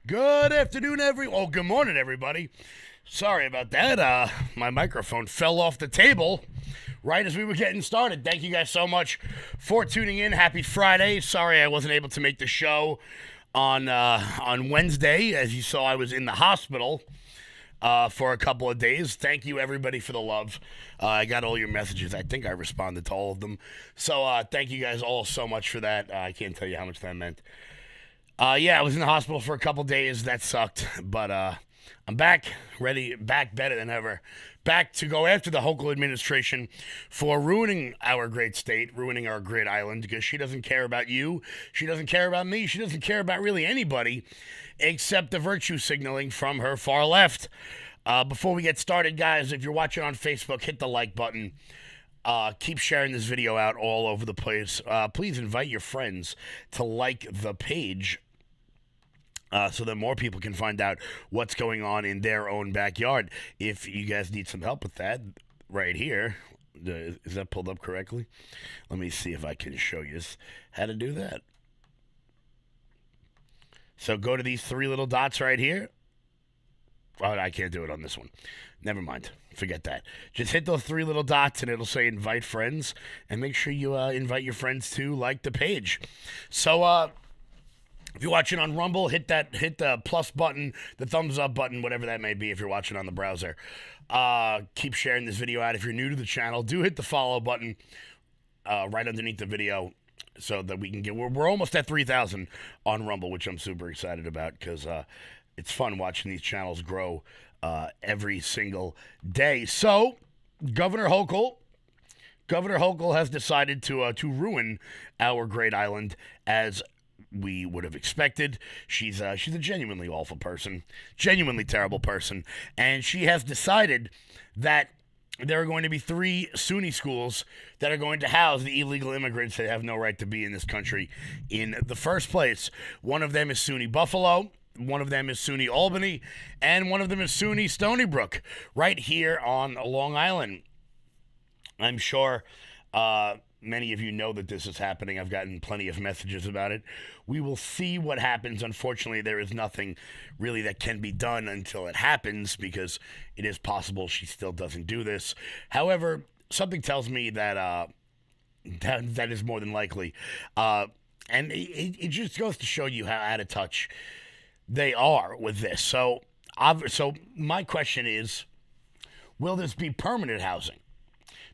Good afternoon, good morning, everybody. Sorry about that. My microphone fell off the table right as we were getting started. Thank you guys so much for tuning in. Happy Friday. Sorry I wasn't able to make the show on Wednesday. As you saw, I was in the hospital for a couple of days. Thank you, everybody, for the love. I got all your messages. I think I responded to all of them. So thank you guys all so much for that. I can't tell you how much that meant. Yeah, I was in the hospital for a couple days. That sucked, but I'm back, ready, back better than ever. Back to go after the Hochul administration for ruining our great state, ruining our great island, because she doesn't care about you. She doesn't care about me. She doesn't care about really anybody except the virtue signaling from her far left. Before we get started, guys, if you're watching on Facebook, hit the like button. Keep sharing this video out all over the place. Please invite your friends to like the page so that more people can find out what's going on in their own backyard. If you guys need some help with that, right here, is that pulled up correctly? Let me see if I can show you how to do that. So go to these three little dots right here. Oh, I can't do it on this one. Never mind. Forget that. Just hit those three little dots and it'll say invite friends. And make sure you invite your friends to like the page. So, if you're watching on Rumble, hit the plus button, the thumbs up button, whatever that may be if you're watching on the browser. Keep sharing this video out. If you're new to the channel, do hit the follow button right underneath the video so that we can get... We're almost at 3,000 on Rumble, which I'm super excited about because it's fun watching these channels grow every single day. So, Governor Hochul has decided to ruin our great island as we would have expected. She's a genuinely awful person, genuinely terrible person, and she has decided that there are going to be 3 SUNY schools that are going to house the illegal immigrants that have no right to be in this country in the first place. One of them is SUNY Buffalo, one of them is SUNY Albany, and one of them is SUNY Stony Brook, right here on Long Island. I'm sure many of you know that this is happening. I've gotten plenty of messages about it. We will see what happens. Unfortunately, there is nothing really that can be done until it happens because it is possible she still doesn't do this. However, something tells me that that is more than likely. And it just goes to show you how out of touch they are with this. So my question is, will this be permanent housing?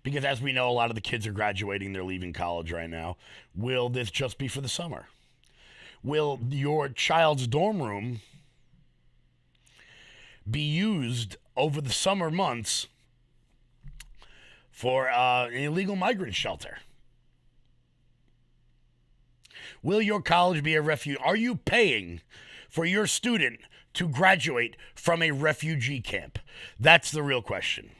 Because as we know, a lot of the kids are graduating. They're leaving college right now. Will this just be for the summer? Will your child's dorm room be used over the summer months for an illegal migrant shelter? Will your college be a refuge? Are you paying for your student to graduate from a refugee camp? That's the real question.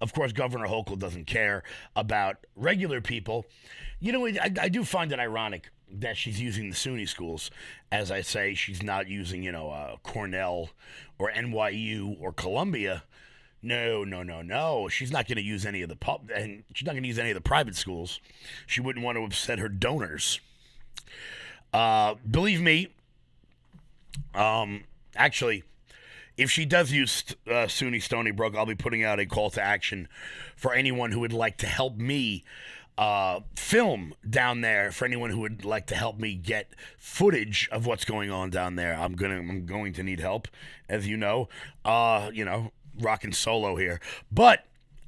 Of course, Governor Hochul doesn't care about regular people. You know, I do find it ironic that she's using the SUNY schools. As I say, she's not using, Cornell or NYU or Columbia. No. She's not going to use any of the and she's not going to use any of the private schools. She wouldn't want to upset her donors. Believe me, actually, if she does use SUNY Stony Brook, I'll be putting out a call to action for anyone who would like to help me film down there. For anyone who would like to help me get footage of what's going on down there, I'm going to need help, as you know. Rocking solo here, but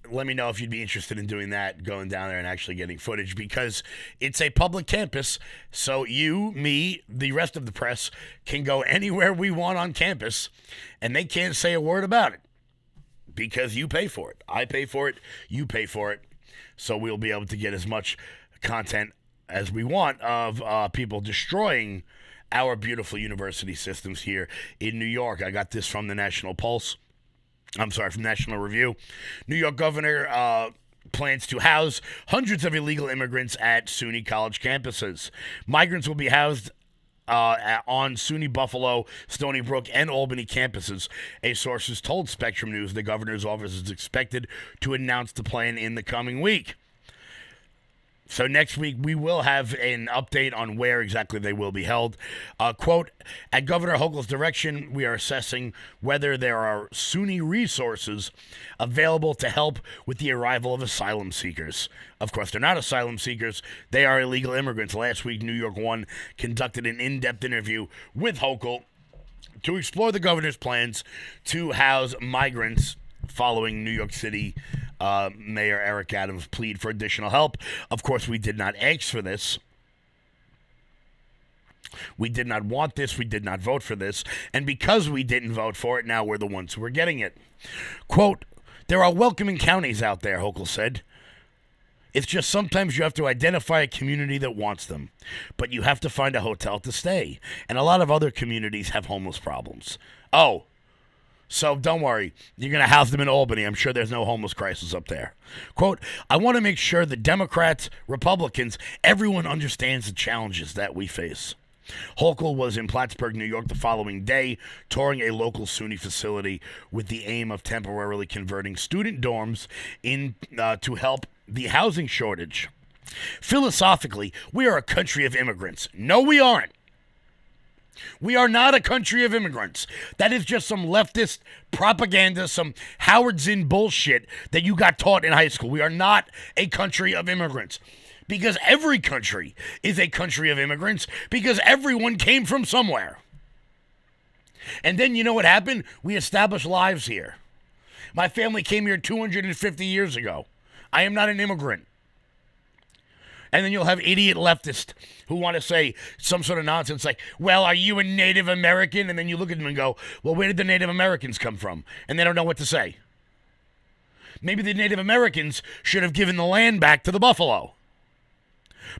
let me know if you'd be interested in doing that, going down there and actually getting footage, because it's a public campus. So you, me, the rest of the press can go anywhere we want on campus, and they can't say a word about it because you pay for it. I pay for it. You pay for it. So we'll be able to get as much content as we want of people destroying our beautiful university systems here in New York. I got this from the National Pulse. From National Review. New York governor plans to house hundreds of illegal immigrants at SUNY college campuses. Migrants will be housed on SUNY Buffalo, Stony Brook, and Albany campuses. A source has told Spectrum News the governor's office is expected to announce the plan in the coming week. So next week we will have an update on where exactly they will be held. Quote, at Governor Hochul's direction, we are assessing whether there are SUNY resources available to help with the arrival of asylum seekers. Of course, they're not asylum seekers. They are illegal immigrants. Last week, New York One conducted an in-depth interview with Hochul to explore the governor's plans to house migrants following New York City Mayor Eric Adams' plead for additional help. Of course, we did not ask for this. We did not want this. We did not vote for this. And because we didn't vote for it, now we're the ones who are getting it. Quote, there are welcoming counties out there, Hochul said. It's just sometimes you have to identify a community that wants them. But you have to find a hotel to stay. And a lot of other communities have homeless problems. Oh, so don't worry. You're going to house them in Albany. I'm sure there's no homeless crisis up there. Quote, I want to make sure the Democrats, Republicans, everyone understands the challenges that we face. Hochul was in Plattsburgh, New York the following day, touring a local SUNY facility with the aim of temporarily converting student dorms to help the housing shortage. Philosophically, we are a country of immigrants. No, we aren't. We are not a country of immigrants. That is just some leftist propaganda, some Howard Zinn bullshit that you got taught in high school. We are not a country of immigrants. Because every country is a country of immigrants, because everyone came from somewhere. And then you know what happened? We established lives here. My family came here 250 years ago. I am not an immigrant. And then you'll have idiot leftists who want to say some sort of nonsense like, well, are you a Native American? And then you look at them and go, well, where did the Native Americans come from? And they don't know what to say. Maybe the Native Americans should have given the land back to the buffalo.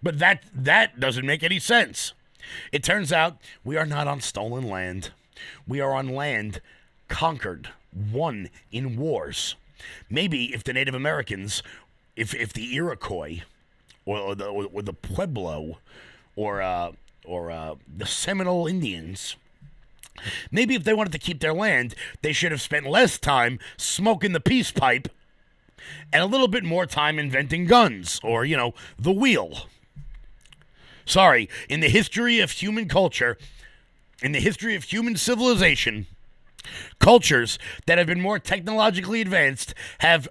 But that doesn't make any sense. It turns out we are not on stolen land. We are on land conquered, won in wars. Maybe if the Native Americans, if the Iroquois, or the Pueblo, or the Seminole Indians, maybe if they wanted to keep their land, they should have spent less time smoking the peace pipe and a little bit more time inventing guns or, the wheel. Sorry, in the history of human culture, in the history of human civilization, cultures that have been more technologically advanced have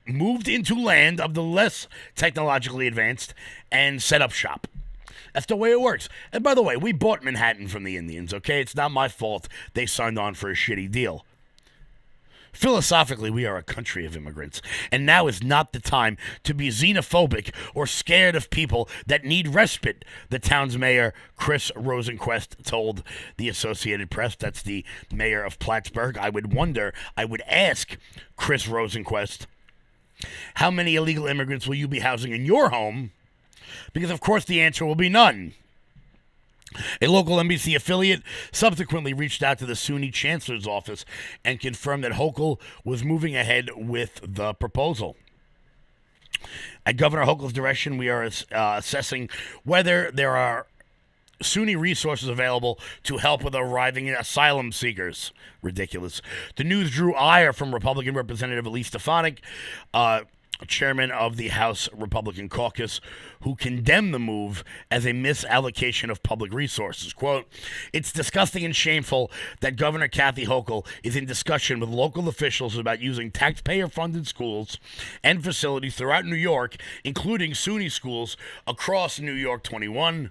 moved into land of the less technologically advanced and set up shop. That's the way it works. And by the way, we bought Manhattan from the Indians, okay? It's not my fault they signed on for a shitty deal. Philosophically, we are a country of immigrants, and now is not the time to be xenophobic or scared of people that need respite, the town's mayor, Chris Rosenquist, told the Associated Press. That's the mayor of Plattsburgh. I would ask Chris Rosenquist, how many illegal immigrants will you be housing in your home? Because, of course, the answer will be none. A local NBC affiliate subsequently reached out to the SUNY chancellor's office and confirmed that Hochul was moving ahead with the proposal. At Governor Hochul's direction, we are assessing whether there are SUNY resources available to help with arriving asylum seekers. Ridiculous. The news drew ire from Republican Representative Elise Stefanik, chairman of the House Republican Caucus, who condemned the move as a misallocation of public resources. Quote, it's disgusting and shameful that Governor Kathy Hochul is in discussion with local officials about using taxpayer-funded schools and facilities throughout New York, including SUNY schools across New York 21,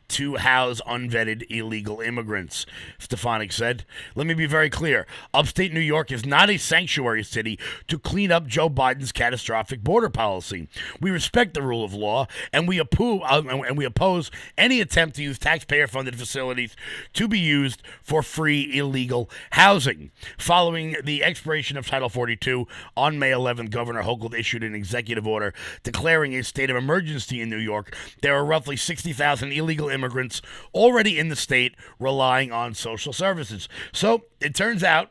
to house unvetted illegal immigrants, Stefanik said. Let me be very clear. Upstate New York is not a sanctuary city to clean up Joe Biden's catastrophic border policy. We respect the rule of law, and we oppose any attempt to use taxpayer-funded facilities to be used for free illegal housing. Following the expiration of Title 42, on May 11th, Governor Hochul issued an executive order declaring a state of emergency in New York. There are roughly 60,000 illegal immigrants already in the state relying on social services. So it turns out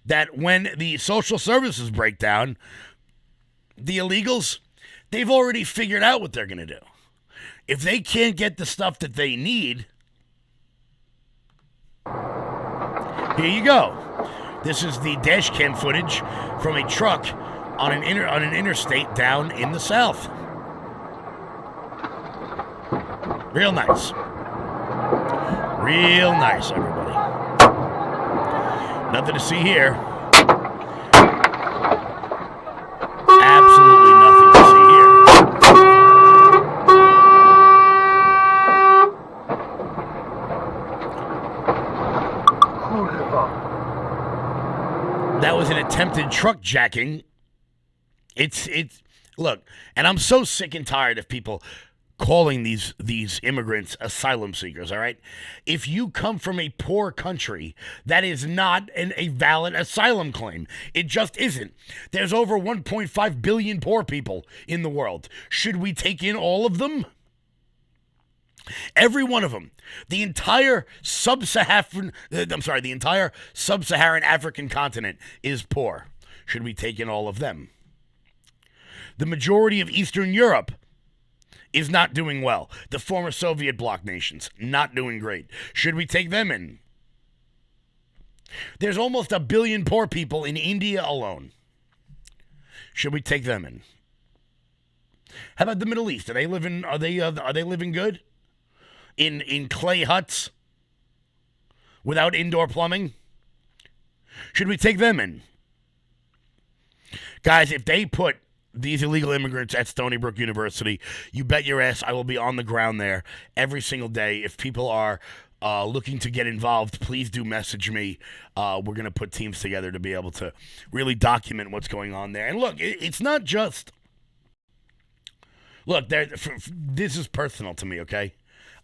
that when the social services break down, the illegals, they've already figured out what they're going to do. If they can't get the stuff that they need, here you go. This is the dash cam footage from a truck on an interstate down in the South. Real nice. Real nice, everybody. Nothing to see here. Absolutely nothing to see here. That was an attempted truck jacking. It's look, and I'm so sick and tired of people calling these immigrants asylum seekers, all right? If you come from a poor country, that is not a valid asylum claim. It just isn't. There's over 1.5 billion poor people in the world. Should we take in all of them? Every one of them. The entire sub-Saharan African continent is poor. Should we take in all of them? The majority of Eastern Europe is not doing well. The former Soviet bloc nations, not doing great. Should we take them in? There's almost 1 billion poor people in India alone. Should we take them in? How about the Middle East? Are they living good? In clay huts without indoor plumbing? Should we take them in? Guys, if they put these illegal immigrants at Stony Brook University, you bet your ass I will be on the ground there every single day. If people are looking to get involved, please do message me. We're going to put teams together to be able to really document what's going on there. And look, it's not just... Look, this is personal to me, okay?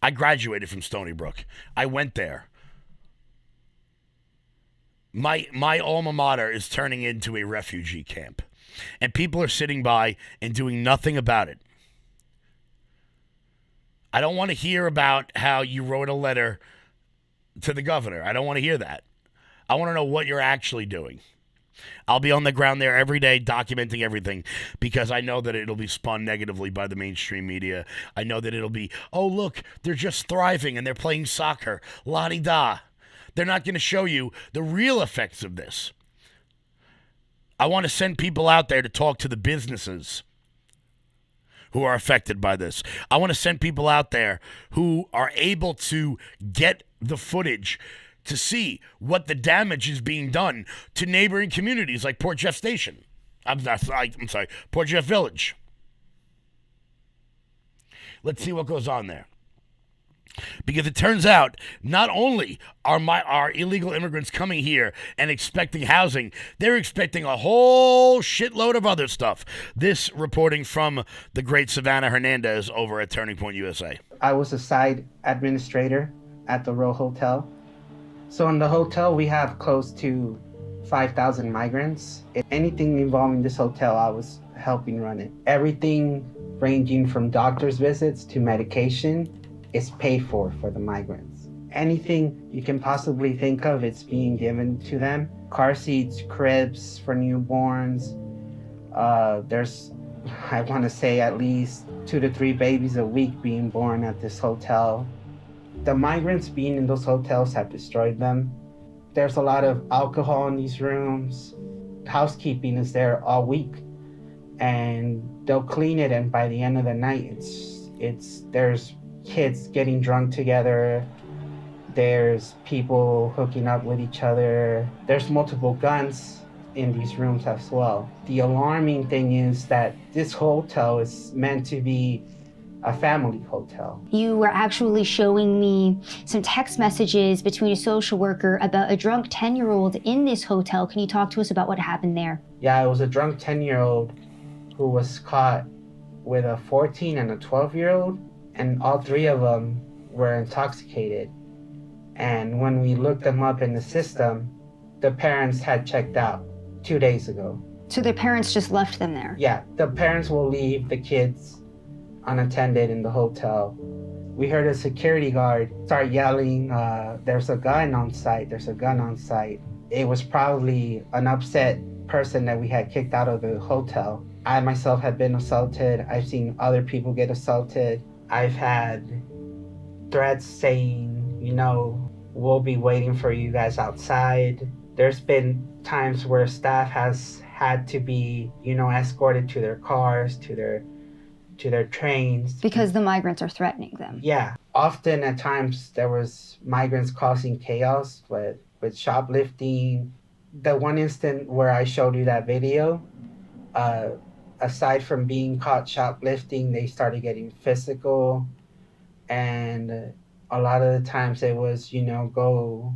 I graduated from Stony Brook. I went there. My alma mater is turning into a refugee camp. And people are sitting by and doing nothing about it. I don't want to hear about how you wrote a letter to the governor. I don't want to hear that. I want to know what you're actually doing. I'll be on the ground there every day documenting everything because I know that it'll be spun negatively by the mainstream media. I know that it'll be, oh, look, they're just thriving and they're playing soccer. La-di-da. They're not going to show you the real effects of this. I want to send people out there to talk to the businesses who are affected by this. I want to send people out there who are able to get the footage to see what the damage is being done to neighboring communities like Port Jeff Station. I'm sorry, Port Jeff Village. Let's see what goes on there. Because it turns out not only are illegal immigrants coming here and expecting housing, they're expecting a whole shitload of other stuff. This reporting from the great Savannah Hernandez over at Turning Point USA. I was a side administrator at the Royal Hotel. So in the hotel, we have close to 5,000 migrants. If anything involving this hotel, I was helping run it. Everything ranging from doctor's visits to medication is paid for the migrants. Anything you can possibly think of, it's being given to them. Car seats, cribs for newborns. There's, I want to say, at least 2 to 3 babies a week being born at this hotel. The migrants being in those hotels have destroyed them. There's a lot of alcohol in these rooms. Housekeeping is there all week, and they'll clean it, and by the end of the night, there's kids getting drunk together. There's people hooking up with each other. There's multiple guns in these rooms as well. The alarming thing is that this hotel is meant to be a family hotel. You were actually showing me some text messages between a social worker about a drunk 10-year-old in this hotel. Can you talk to us about what happened there? Yeah, it was a drunk 10-year-old who was caught with a 14 and a 12-year-old, and all 3 of them were intoxicated. And when we looked them up in the system, the parents had checked out 2 days ago. So their parents just left them there? Yeah, the parents will leave the kids unattended in the hotel. We heard a security guard start yelling, there's a gun on site, there's a gun on site. It was probably an upset person that we had kicked out of the hotel. I myself had been assaulted. I've seen other people get assaulted. I've had threats saying, we'll be waiting for you guys outside. There's been times where staff has had to be, escorted to their cars, to their trains. Because the migrants are threatening them. Yeah. often at times there was migrants causing chaos with shoplifting. The one instant where I showed you that video, uh, aside from being caught shoplifting, they started getting physical, and a lot of the times it was, go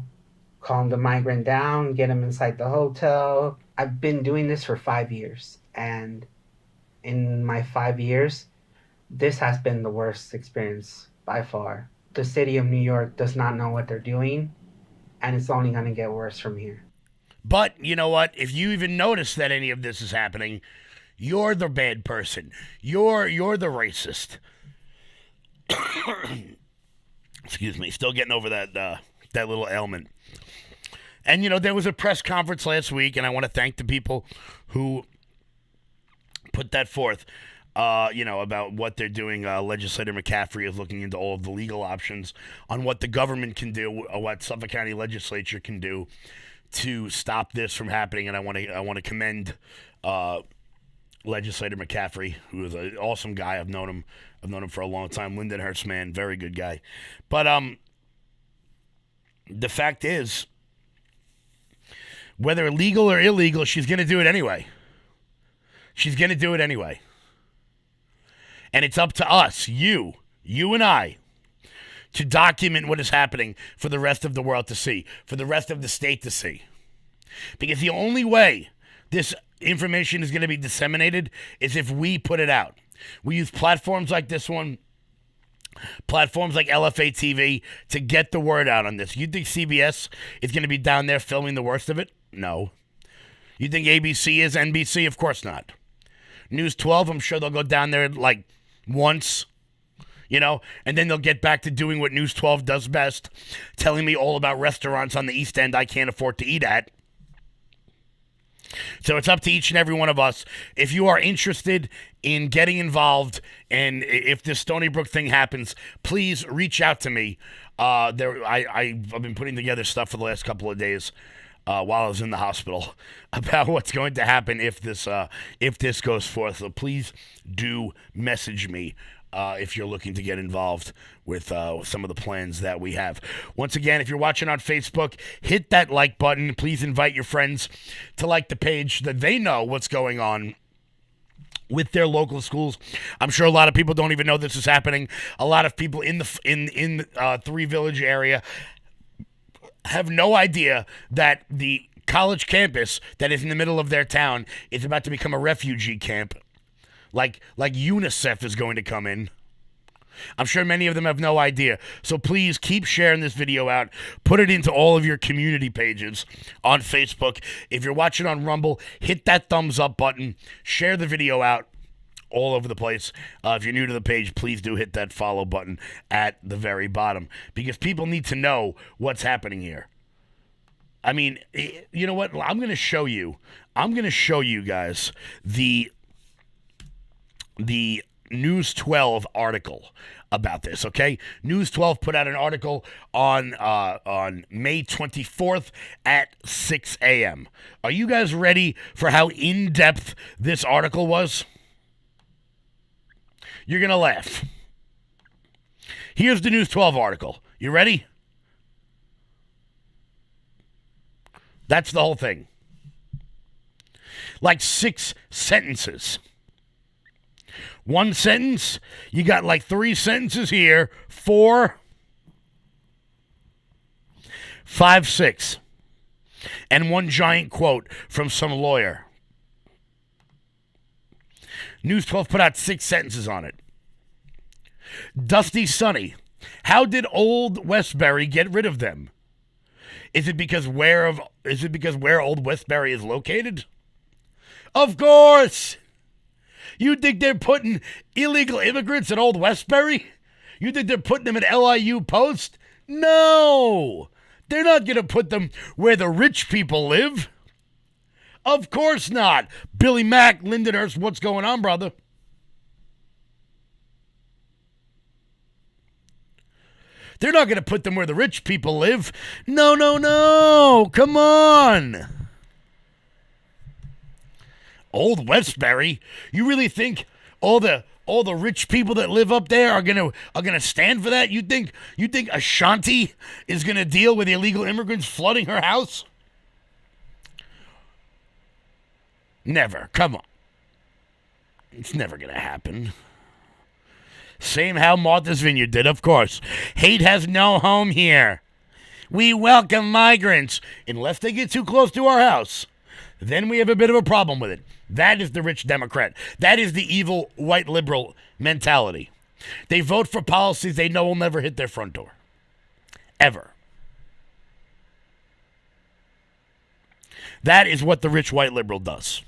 calm the migrant down, get him inside the hotel. I've been doing this for 5 years, and in my 5 years, this has been the worst experience by far. The city of New York does not know what they're doing, and it's only going to get worse from here. But you know what? If you even notice that any of this is happening, you're the bad person. You're the racist. Excuse me. Still getting over that little ailment. And there was a press conference last week, and I want to thank the people who put that forth. About what they're doing. Legislator McCaffrey is looking into all of the legal options on what the government can do, or what Suffolk County Legislature can do to stop this from happening. And I want to commend Legislator McCaffrey, who is an awesome guy. I've known him for a long time. Lindenhurst, man, very good guy. But the fact is, whether legal or illegal, she's going to do it anyway. She's going to do it anyway. And it's up to us, you and I, to document what is happening for the rest of the world to see, for the rest of the state to see. Because the only way this information is going to be disseminated is if we put it out. We use platforms like this one, platforms like LFA TV, to get the word out on this. You think CBS is going to be down there filming the worst of it? No. You think ABC is NBC? Of course not. News 12, I'm sure they'll go down there like once, and then they'll get back to doing what News 12 does best, telling me all about restaurants on the East End I can't afford to eat at. So it's up to each and every one of us. If you are interested in getting involved, and if this Stony Brook thing happens, please reach out to me. I've been putting together stuff for the last couple of days while I was in the hospital about what's going to happen if this goes forth. So please do message me if you're looking to get involved with some of the plans that we have. Once again, if you're watching on Facebook, hit that like button. Please invite your friends to like the page so that they know what's going on with their local schools. I'm sure a lot of people don't even know this is happening. A lot of people in the Three Village area have no idea that the college campus that is in the middle of their town is about to become a refugee camp. Like UNICEF is going to come in. I'm sure many of them have no idea. So please keep sharing this video out. Put it into all of your community pages on Facebook. If you're watching on Rumble, hit that thumbs up button. Share the video out all over the place. If you're new to the page, please do hit that follow button at the very bottom, because people need to know what's happening here. I mean, you know what? I'm going to show you guys the News 12 article about this, okay? News 12 put out an article on May 24th at 6 a.m. Are you guys ready for how in-depth this article was? You're going to laugh. Here's the News 12 article. You ready? That's the whole thing. Like 6 sentences. One sentence, you got like 3 sentences here, 4, 5, 6, and one giant quote from some lawyer. News 12 put out 6 sentences on it. Dusty Sonny, how did old Westbury get rid of them? Is it because where old Westbury is located? Of course! You think they're putting illegal immigrants at Old Westbury? You think they're putting them at LIU Post? No! They're not going to put them where the rich people live. Of course not. Billy Mack, Lindenhurst, what's going on, brother? They're not going to put them where the rich people live. No, no, no. Come on. Old Westbury? You really think all the all the rich people that live up there are gonna stand for that? You think Ashanti is gonna deal with illegal immigrants flooding her house? Never. Come on. It's never gonna happen. Same how Martha's Vineyard did, of course. Hate has no home here. We welcome migrants unless they get too close to our house. Then we have a bit of a problem with it. That is the rich Democrat. That is the evil white liberal mentality. They vote for policies they know will never hit their front door. Ever. That is what the rich white liberal does.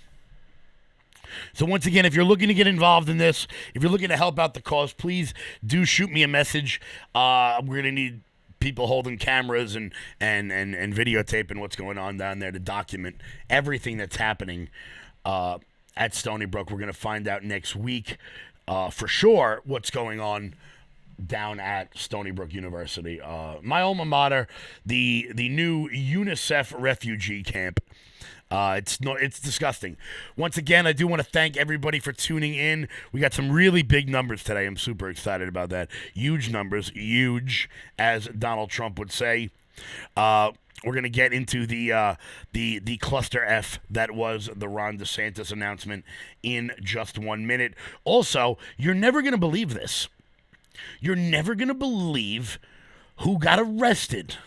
So once again, if you're looking to get involved in this, if you're looking to help out the cause, please do shoot me a message. We're going to need people holding cameras and videotaping what's going on down there to document everything that's happening at Stony Brook. We're going to find out next week for sure what's going on down at Stony Brook University. My alma mater, the new UNICEF refugee camp. It's disgusting. Once again, I do want to thank everybody for tuning in. We got some really big numbers today. I'm super excited about that. Huge numbers, huge, as Donald Trump would say. We're gonna get into the cluster F that was the Ron DeSantis announcement in just 1 minute. Also, you're never gonna believe this. You're never gonna believe who got arrested.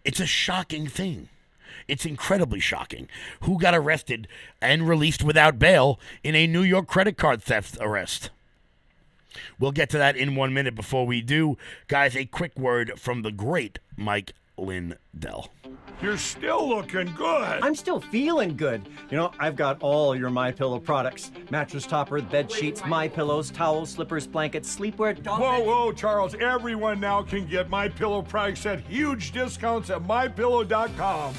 It's a shocking thing. It's incredibly shocking. Who got arrested and released without bail in a New York credit card theft arrest? We'll get to that in 1 minute. Before we do, guys, a quick word from the great Mike Lindell. You're still looking good. I'm still feeling good. You know, I've got all your MyPillow products. Mattress topper, bed sheets, MyPillows, towels, slippers, blankets, sleepwear, dog beds. Whoa, Charles. Everyone now can get MyPillow products at huge discounts at MyPillow.com.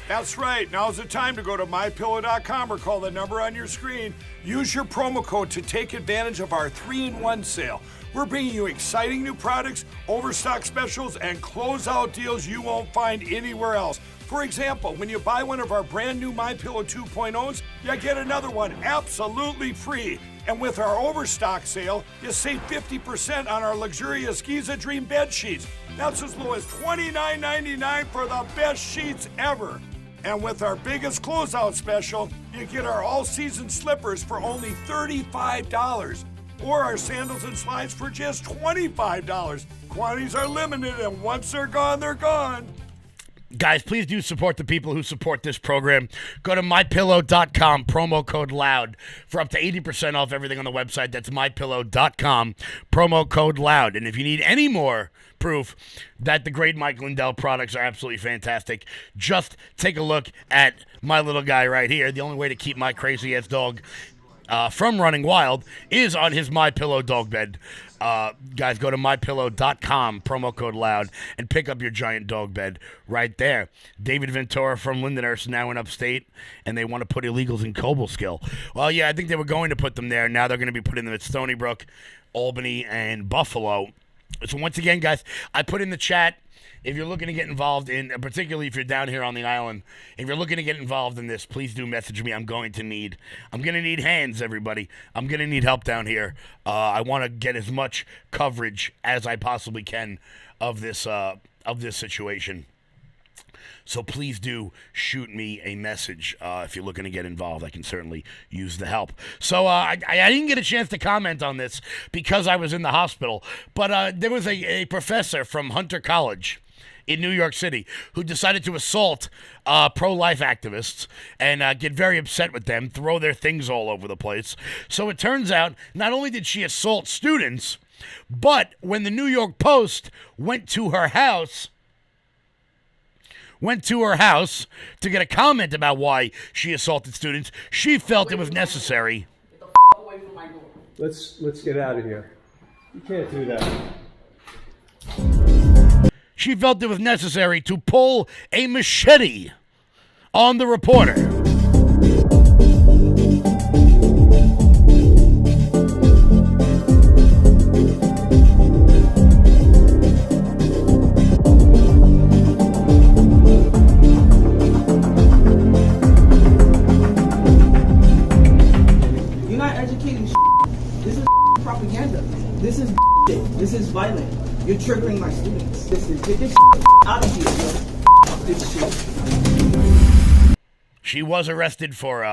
That's right. Now's the time to go to MyPillow.com or call the number on your screen. Use your promo code to take advantage of our 3-in-1 sale. We're bringing you exciting new products, overstock specials, and closeout deals you won't find anywhere else. For example, when you buy one of our brand new MyPillow 2.0s, you get another one absolutely free. And with our overstock sale, you save 50% on our luxurious Giza Dream bed sheets. That's as low as $29.99 for the best sheets ever. And with our biggest closeout special, you get our all-season slippers for only $35. Or our sandals and slides for just $25. Quantities are limited, and once they're gone, they're gone. Guys, please do support the people who support this program. Go to MyPillow.com, promo code LOUD, for up to 80% off everything on the website. That's MyPillow.com, promo code LOUD. And if you need any more proof that the great Mike Lindell products are absolutely fantastic, just take a look at my little guy right here. The only way to keep my crazy-ass dog from running wild is on his MyPillow dog bed. Guys, go to MyPillow.com, promo code LOUD, and pick up your giant dog bed right there. David Ventura from Lindenhurst now in upstate, and they want to put illegals in Cobleskill. Well, yeah, I think they were going to put them there. Now they're going to be putting them at Stony Brook, Albany, and Buffalo. So once again, guys, I put in the chat, if you're looking to get involved in, particularly if you're down here on the island, if you're looking to get involved in this, please do message me. I'm going to need hands, everybody. I'm going to need help down here. I want to get as much coverage as I possibly can of this situation. So please do shoot me a message if you're looking to get involved. I can certainly use the help. So I didn't get a chance to comment on this because I was in the hospital, but there was a professor from Hunter College in New York City who decided to assault pro-life activists and get very upset with them, throw their things all over the place. So it turns out not only did she assault students, but when the New York Post went to her house to get a comment about why she assaulted students, she felt it was necessary. Get the f*** away from my door. Let's get out of here. You can't do that. She felt it was necessary to pull a machete on the reporter. ain't this is propaganda. This is this is violent. You're triggering my students. Listen, get this out of here, yo. Fuck this shit. She was arrested for,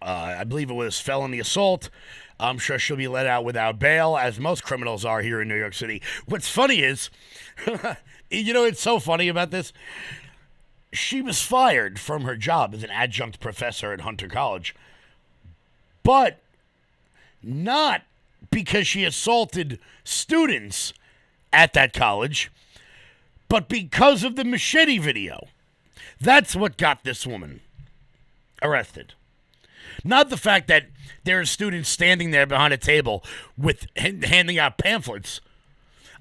I believe it was felony assault. I'm sure she'll be let out without bail, as most criminals are here in New York City. What's funny is, you know, it's so funny about this. She was fired from her job as an adjunct professor at Hunter College, but not because she assaulted students at that college, but because of the machete video. That's what got this woman arrested. Not the fact that there are students standing there behind a table with handing out pamphlets.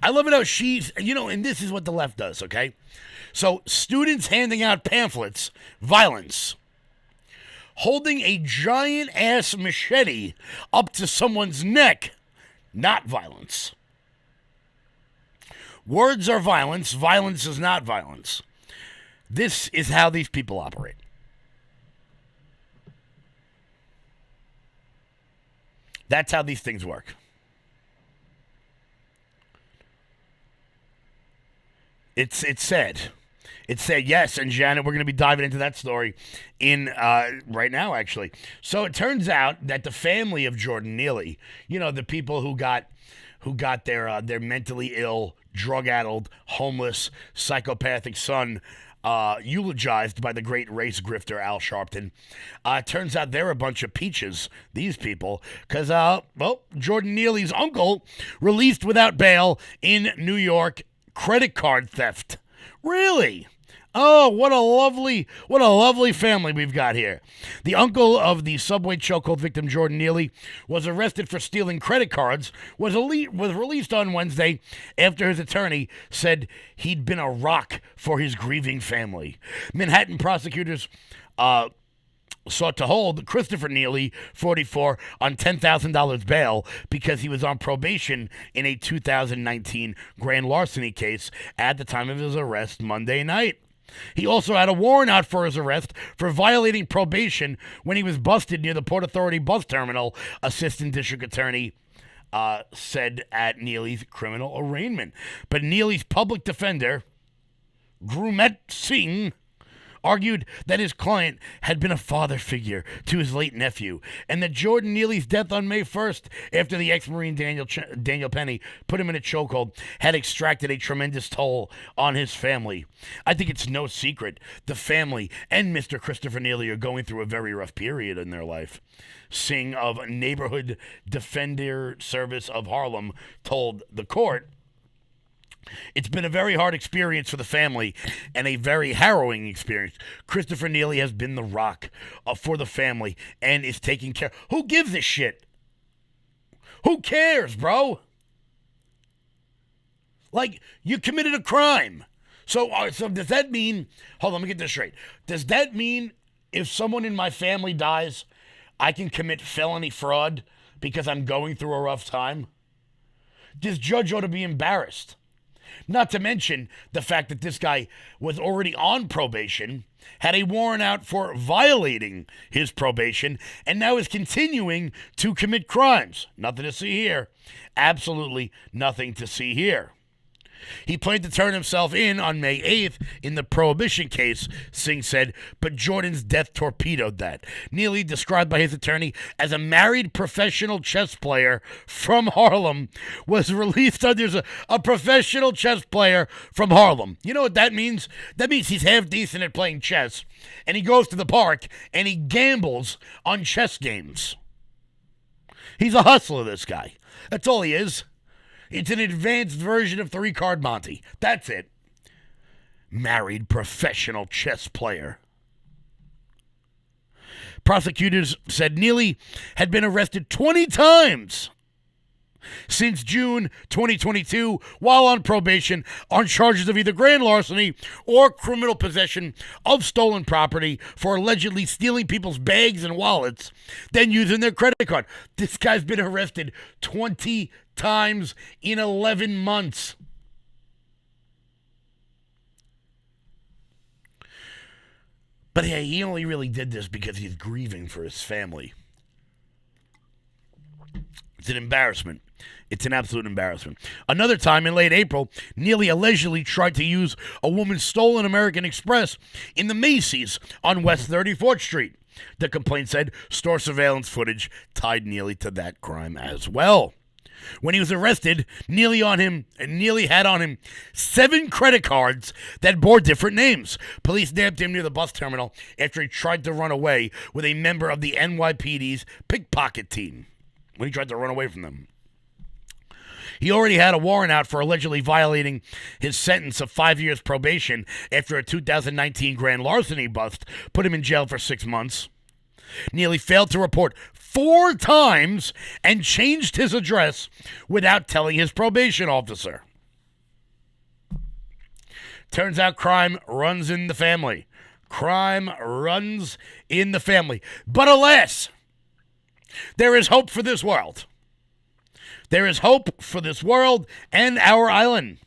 I love it how she's, you know, and this is what the left does, okay? So students handing out pamphlets, violence. Holding a giant-ass machete up to someone's neck, not violence. Words are violence. Violence is not violence. This is how these people operate. That's how these things work. It's sad. It's sad, yes, and Janet, we're going to be diving into that story in right now, actually. So it turns out that the family of Jordan Neely, you know, the people who got their mentally ill, drug-addled, homeless, psychopathic son eulogized by the great race grifter Al Sharpton. It turns out they're a bunch of peaches, these people, because, Jordan Neely's uncle released without bail in New York, credit card theft. Really? Oh, what a lovely family we've got here. The uncle of the subway chokehold victim, Jordan Neely, was arrested for stealing credit cards, was released on Wednesday after his attorney said he'd been a rock for his grieving family. Manhattan prosecutors sought to hold Christopher Neely, 44, on $10,000 bail because he was on probation in a 2019 grand larceny case at the time of his arrest Monday night. He also had a warrant out for his arrest for violating probation when he was busted near the Port Authority bus terminal, Assistant District Attorney said at Neely's criminal arraignment. But Neely's public defender, Gurmeet Singh, argued that his client had been a father figure to his late nephew, and that Jordan Neely's death on May 1st, after the ex-Marine Daniel Penny put him in a chokehold, had extracted a tremendous toll on his family. I think it's no secret the family and Mr. Christopher Neely are going through a very rough period in their life. Singh of Neighborhood Defender Service of Harlem told the court, "It's been a very hard experience for the family and a very harrowing experience. Christopher Neely has been the rock for the family and is taking care." Who gives a shit? Who cares, bro? Like, you committed a crime. So does that mean, hold on, let me get this straight. Does that mean if someone in my family dies, I can commit felony fraud because I'm going through a rough time? This judge ought to be embarrassed. Not to mention the fact that this guy was already on probation, had a warrant out for violating his probation, and now is continuing to commit crimes. Nothing to see here. Absolutely nothing to see here. He planned to turn himself in on May 8th in the prohibition case, Singh said, but Jordan's death torpedoed that. Neely, described by his attorney as a married professional chess player from Harlem, was released under a professional chess player from Harlem. You know what that means? That means he's half decent at playing chess, and he goes to the park and he gambles on chess games. He's a hustler, this guy. That's all he is. It's an advanced version of three-card Monty. That's it. Married professional chess player. Prosecutors said Neely had been arrested 20 times since June 2022 while on probation on charges of either grand larceny or criminal possession of stolen property for allegedly stealing people's bags and wallets, then using their credit card. This guy's been arrested 20 times in 11 months. But hey, he only really did this because he's grieving for his family. It's an embarrassment. It's an absolute embarrassment. Another time in late April, Neely allegedly tried to use a woman's stolen American Express in the Macy's on West 34th Street. The complaint said store surveillance footage tied Neely to that crime as well. When he was arrested, Neely had on him 7 credit cards that bore different names. Police nabbed him near the bus terminal after he tried to run away with a member of the NYPD's pickpocket team. When he tried to run away from them. He already had a warrant out for allegedly violating his sentence of 5 years probation after a 2019 grand larceny bust put him in jail for 6 months. Neely failed to report 4 times and changed his address without telling his probation officer. Turns out crime runs in the family. Crime runs in the family. But alas, there is hope for this world. There is hope for this world and our island.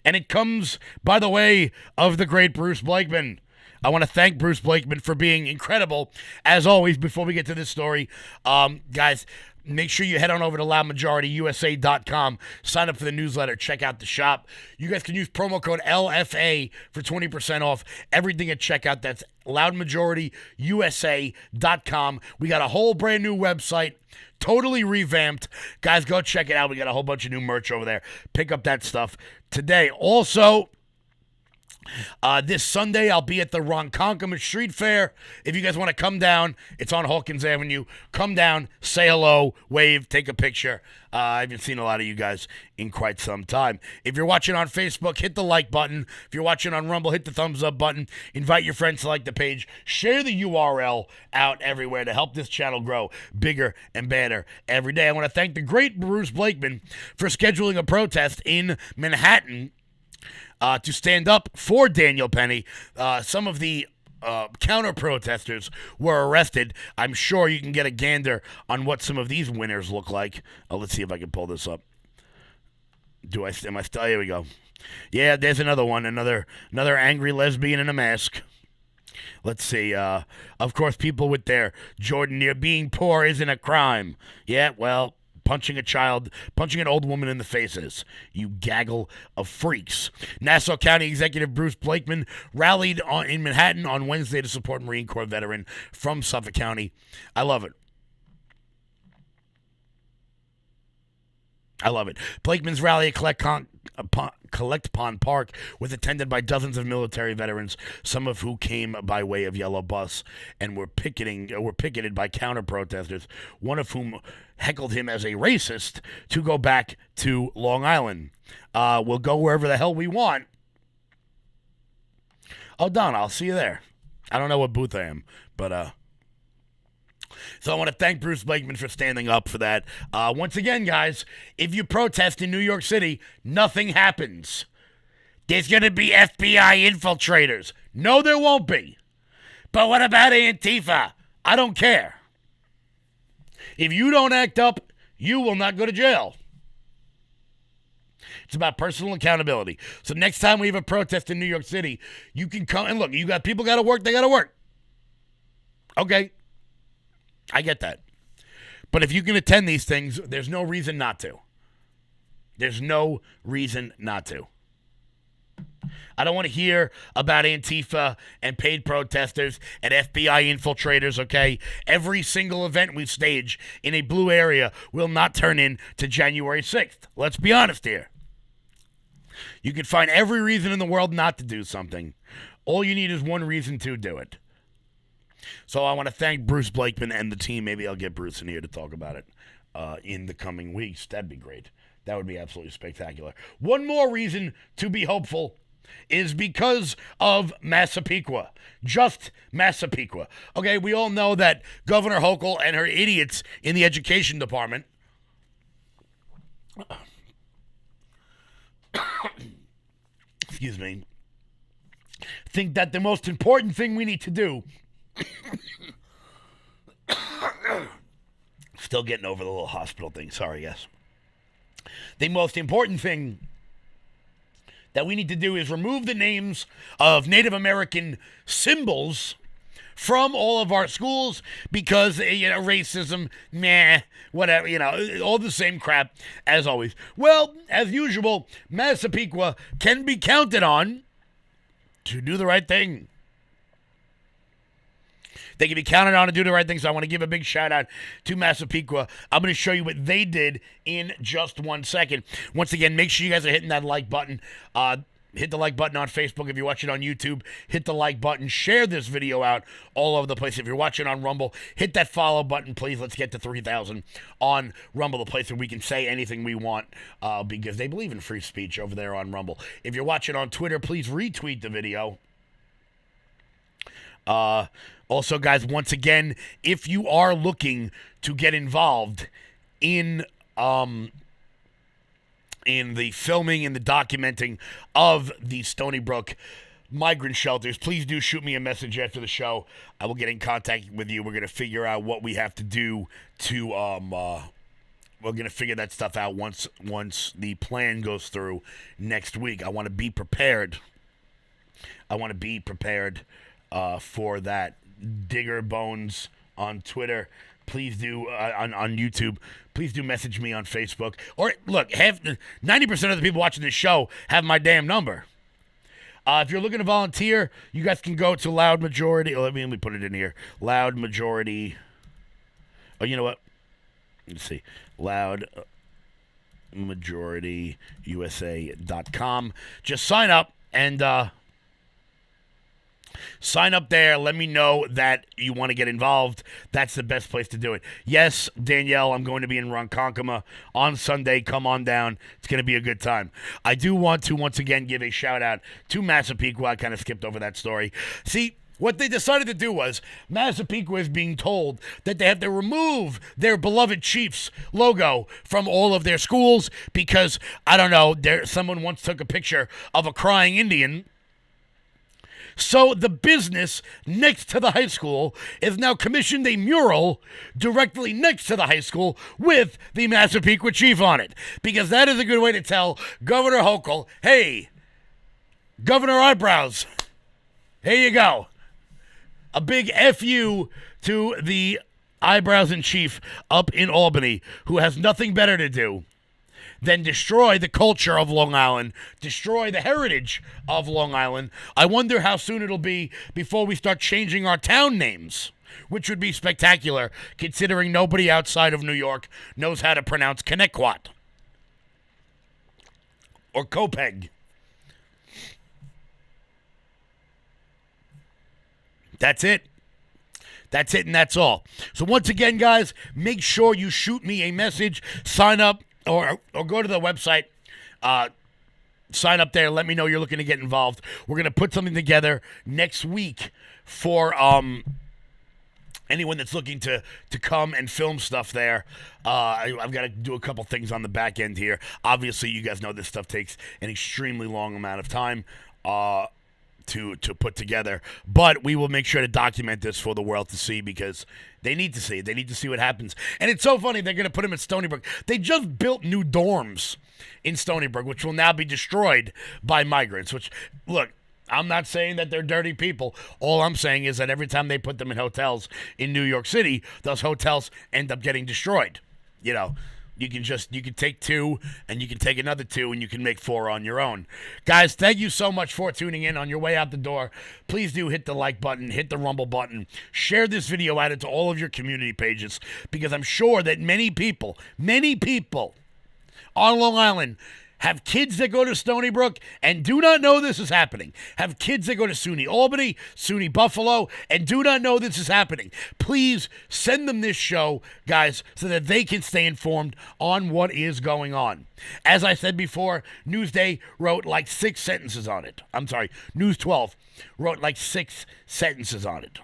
And it comes by the way of the great Bruce Blakeman. I want to thank Bruce Blakeman for being incredible. As always, before we get to this story, guys, make sure you head on over to loudmajorityusa.com. Sign up for the newsletter. Check out the shop. You guys can use promo code LFA for 20% off everything at checkout. That's loudmajorityusa.com. We got a whole brand new website. Totally revamped. Guys, go check it out. We got a whole bunch of new merch over there. Pick up that stuff today. Also, this Sunday, I'll be at the Ronkonkoma Street Fair. If you guys want to come down, it's on Hawkins Avenue. Come down, say hello, wave, take a picture. I haven't seen a lot of you guys in quite some time. If you're watching on Facebook, hit the like button. If you're watching on Rumble, hit the thumbs up button. Invite your friends to like the page. Share the URL out everywhere to help this channel grow bigger and better every day. I want to thank the great Bruce Blakeman for scheduling a protest in Manhattan to stand up for Daniel Penny. Some of the counter-protesters were arrested. I'm sure you can get a gander on what some of these winners look like. Let's see if I can pull this up. Am I still? Here we go. Yeah, there's another one. Another angry lesbian in a mask. Let's see. Of course, people with their Jordan near being poor isn't a crime. Yeah, well, punching an old woman in the faces. You gaggle of freaks. Nassau County Executive Bruce Blakeman rallied in Manhattan on Wednesday to support Marine Corps veteran from Suffolk County. I love it. Blakeman's rally at Collect Pond Park was attended by dozens of military veterans, some of who came by way of yellow bus and were picketed by counter-protesters, one of whom heckled him as a racist to go back to Long Island. We'll go wherever the hell we want. Oh, Don, I'll see you there. I don't know what booth I am, but so I want to thank Bruce Blakeman for standing up for that. Once again, guys, if you protest in New York City, nothing happens. There's going to be FBI infiltrators. No, there won't be. But what about Antifa? I don't care. If you don't act up, you will not go to jail. It's about personal accountability. So next time we have a protest in New York City, you can come and look. You got people got to work. They got to work. Okay. I get that. But if you can attend these things, there's no reason not to. There's no reason not to. I don't want to hear about Antifa and paid protesters and FBI infiltrators, okay? Every single event we stage in a blue area will not turn into January 6th. Let's be honest here. You can find every reason in the world not to do something. All you need is one reason to do it. So I want to thank Bruce Blakeman and the team. Maybe I'll get Bruce in here to talk about it in the coming weeks. That'd be great. That would be absolutely spectacular. One more reason to be hopeful is because of Massapequa. Just Massapequa. Okay, we all know that Governor Hochul and her idiots in the education department excuse me, think that the most important thing we need to do still getting over the little hospital thing. Sorry, yes. The most important thing that we need to do is remove the names of Native American symbols from all of our schools because, racism, meh, whatever, all the same crap as always. Well, as usual, Massapequa can be counted on to do the right thing. They can be counted on to do the right thing, so I want to give a big shout-out to Massapequa. I'm going to show you what they did in just 1 second. Once again, make sure you guys are hitting that like button. Hit the like button on Facebook. If you're watching on YouTube, hit the like button. Share this video out all over the place. If you're watching on Rumble, hit that follow button, please. Let's get to 3,000 on Rumble, the place where we can say anything we want because they believe in free speech over there on Rumble. If you're watching on Twitter, please retweet the video. Also, guys, once again, if you are looking to get involved in the filming and the documenting of the Stony Brook migrant shelters, please do shoot me a message after the show. I will get in contact with you. We're going to figure out what we have to do to we're going to figure that stuff out once the plan goes through next week. I want to be prepared. For that. Digger Bones on Twitter. Please do on YouTube. Please do message me on Facebook. Or look, 90% of the people watching this show have my damn number. If you're looking to volunteer, you guys can go to Loud Majority. Let me put it in here. Loud Majority. Oh, you know what? Let's see. LoudMajorityUSA.com. Just sign up and sign up there. Let me know that you want to get involved. That's the best place to do it. Yes, Danielle, I'm going to be in Ronkonkoma on Sunday. Come on down. It's going to be a good time. I do want to, once again, give a shout-out to Massapequa. I kind of skipped over that story. See, what they decided to do was Massapequa is being told that they have to remove their beloved Chiefs logo from all of their schools because, I don't know, someone once took a picture of a crying Indian. So the business next to the high school is now commissioned a mural directly next to the high school with the Massapequa Chief on it. Because that is a good way to tell Governor Hochul, hey, Governor Eyebrows, here you go. A big F-U to the Eyebrows in Chief up in Albany, who has nothing better to do than destroy the culture of Long Island, destroy the heritage of Long Island. I wonder how soon it'll be before we start changing our town names, which would be spectacular, considering nobody outside of New York knows how to pronounce Connecticut or Copeg. That's it. That's it, and that's all. So once again, guys, make sure you shoot me a message, sign up, or go to the website, sign up there, let me know you're looking to get involved. We're going to put something together next week for anyone that's looking to come and film stuff there. I've got to do a couple things on the back end here. Obviously, you guys know this stuff takes an extremely long amount of time to put together, but we will make sure to document this for the world to see because they need to see it. They need to see what happens. And it's so funny, they're going to put them in Stony Brook. They just built new dorms in Stony Brook, which will now be destroyed by migrants, which, look, I'm not saying that they're dirty people. All I'm saying is that every time they put them in hotels in New York City, those hotels end up getting destroyed. You can take 2 and you can take another 2 and you can make 4 on your own. Guys, thank you so much for tuning in. On your way out the door, please do hit the like button, hit the Rumble button, share this video out into all of your community pages because I'm sure that many people on Long Island have kids that go to Stony Brook and do not know this is happening. Have kids that go to SUNY Albany, SUNY Buffalo, and do not know this is happening. Please send them this show, guys, so that they can stay informed on what is going on. As I said before, Newsday wrote like 6 sentences on it. I'm sorry, News 12 wrote like 6 sentences on it.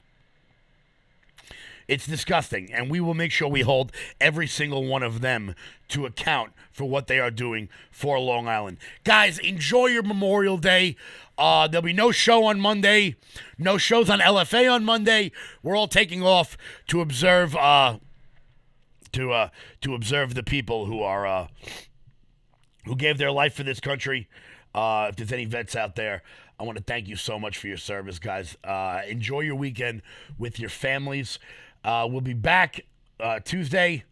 It's disgusting, and we will make sure we hold every single one of them to account for what they are doing for Long Island. Guys, enjoy your Memorial Day. There'll be no show on Monday, no shows on LFA on Monday. We're all taking off to observe to observe the people who are who gave their life for this country. If there's any vets out there, I want to thank you so much for your service, guys. Enjoy your weekend with your families. We'll be back Tuesday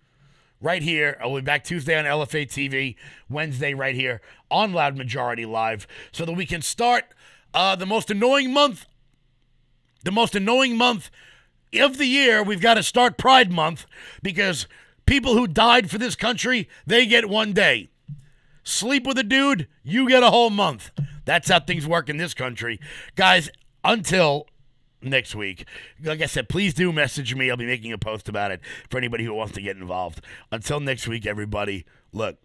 right here. I'll be back Tuesday on LFA TV, Wednesday right here on Loud Majority Live, so that we can start the most annoying month of the year. We've got to start Pride Month, because people who died for this country, they get one day. Sleep with a dude, you get a whole month. That's how things work in this country. Guys, until next week, like I said, please do message me. I'll be making a post about it for anybody who wants to get involved. Until next week, everybody, look,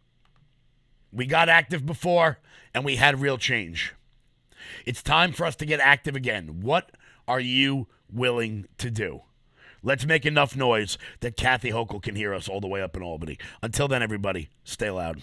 we got active before and we had real change. It's time for us to get active again. What are you willing to do? Let's make enough noise that Kathy Hochul can hear us all the way up in Albany. Until then, everybody, stay loud.